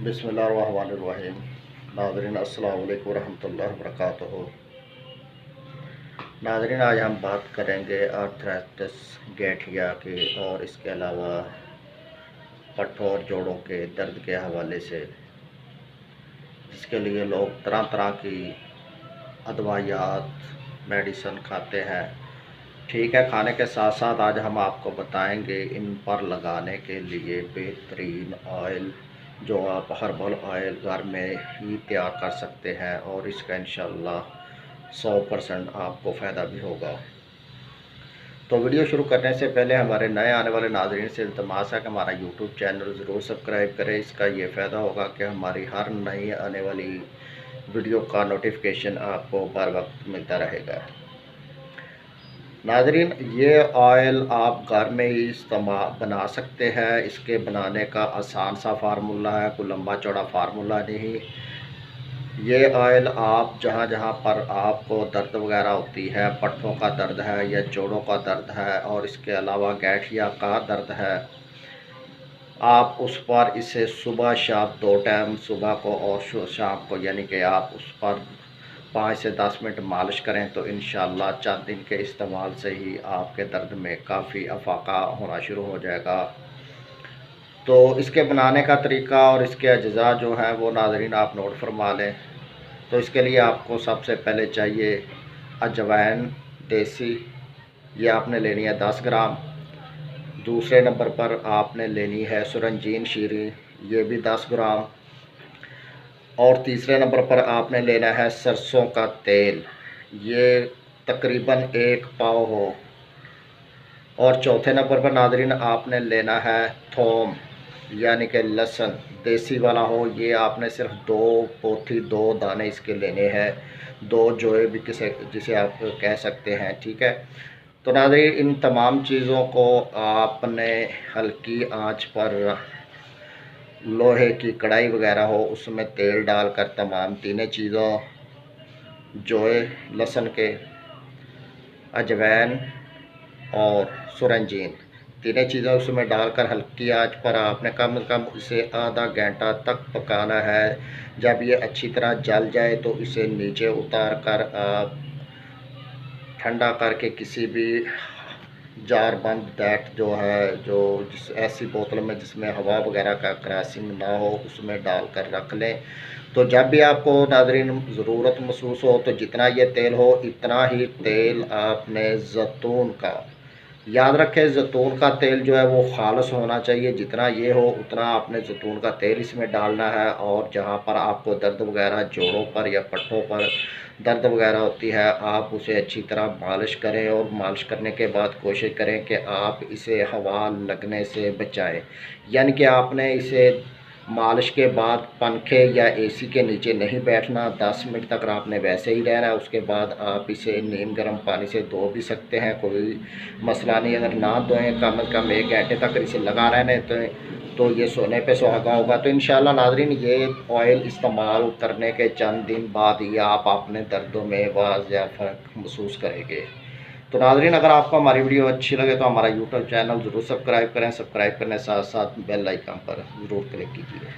बिस्मिल्लाहिर्रहमानिर्रहीम। नाज़रीन अस्सलाम वालेकुम रहमतुल्लाहि व बरकातुहू। नाज़रीन आज हम बात करेंगे आर्थराइटिस गठिया की और इसके अलावा पट्टों और जोड़ों के दर्द के हवाले से, जिसके लिए लोग तरह तरह की अदवायात मेडिसन खाते हैं। ठीक है, खाने के साथ साथ आज हम आपको बताएंगे इन पर लगाने के लिए बेहतरीन ऑयल जो आप हर्बल ऑयल घर में ही तैयार कर सकते हैं और इसका इंशाल्लाह 100% आपको फ़ायदा भी होगा। तो वीडियो शुरू करने से पहले हमारे नए आने वाले नाज़रीन से इल्तमास है कि हमारा यूट्यूब चैनल ज़रूर सब्सक्राइब करें। इसका ये फ़ायदा होगा कि हमारी हर नई आने वाली वीडियो का नोटिफिकेशन आपको बर वक्त मिलता रहेगा। नाज़रीन, ये ऑयल आप घर में ही इस्तेमाल बना सकते हैं। इसके बनाने का आसान सा फार्मूला है, कोई लंबा चौड़ा फार्मूला नहीं। ये ऑयल आप जहाँ जहाँ पर आपको दर्द वगैरह होती है, पट्टों का दर्द है या जोड़ों का दर्द है और इसके अलावा गठिया का दर्द है, आप उस पर इसे सुबह शाम 2 टाइम, सुबह को और शाम को, यानी कि आप उस पर 5 से 10 मिनट मालिश करें तो इंशाल्लाह चंद दिन के इस्तेमाल से ही आपके दर्द में काफ़ी अफाका होना शुरू हो जाएगा। तो इसके बनाने का तरीका और इसके अज्जा जो हैं वो नाज़रीन आप नोट फरमा लें। तो इसके लिए आपको सबसे पहले चाहिए अजवाइन देसी, ये आपने लेनी है 10 ग्राम। दूसरे नंबर पर आपने लेनी है सुरंजीन शीरी, ये भी 10 ग्राम। और तीसरे नंबर पर आपने लेना है सरसों का तेल, ये तकरीबन 1 पाव हो। और चौथे नंबर पर नाज़रीन आपने लेना है थोम, यानी कि लहसुन देसी वाला हो। ये आपने सिर्फ 2 पोथी 2 दाने इसके लेने हैं, 2 जोए भी किसे जिसे आप कह सकते हैं। ठीक है, तो नाज़रीन इन तमाम चीज़ों को आपने हल्की आंच पर, लोहे की कढ़ाई वगैरह हो उसमें तेल डालकर तमाम तीनों चीज़ों, जोए लहसुन के, अजवाइन और सुरंजीन, तीनों चीज़ें उसमें डालकर हल्की आंच पर आपने कम से कम इसे आधा घंटा तक पकाना है। जब ये अच्छी तरह जल जाए तो इसे नीचे उतार कर आप ठंडा करके किसी भी जार बंद दैट जो है, जो जिस ऐसी बोतल में जिसमें हवा वगैरह का क्रैसिंग ना हो उसमें डालकर रख लें। तो जब भी आपको नाज़रीन ज़रूरत महसूस हो तो जितना ये तेल हो इतना ही तेल आपने ज़ैतून का, याद रखें ज़ैतून का तेल जो है वो खालिस होना चाहिए, जितना ये हो उतना आपने ज़ैतून का तेल इसमें डालना है। और जहाँ पर आपको दर्द वगैरह जोड़ों पर या पट्टों पर दर्द वगैरह होती है आप उसे अच्छी तरह मालिश करें और मालिश करने के बाद कोशिश करें कि आप इसे हवा लगने से बचाएं। यानी कि आपने इसे मालिश के बाद पंखे या एसी के नीचे नहीं बैठना, 10 मिनट तक आपने वैसे ही रहना है। उसके बाद आप इसे नीम गर्म पानी से धो भी सकते हैं, कोई मसला नहीं। अगर ना धोएं कम से कम 1 घंटे तक इसे लगा रहने तो ये सोने पे सुहागा होगा। तो इंशाल्लाह नाज़रीन ये ऑयल इस्तेमाल करने के चंद दिन बाद ही आप अपने दर्दों में वाज़ेह फ़र्क महसूस करेंगे। तो नाज़रीन अगर आपको हमारी वीडियो अच्छी लगे तो हमारा यूट्यूब चैनल ज़रूर सब्सक्राइब करें। सब्सक्राइब करने के साथ साथ बेल आइकन पर ज़रूर क्लिक कीजिए।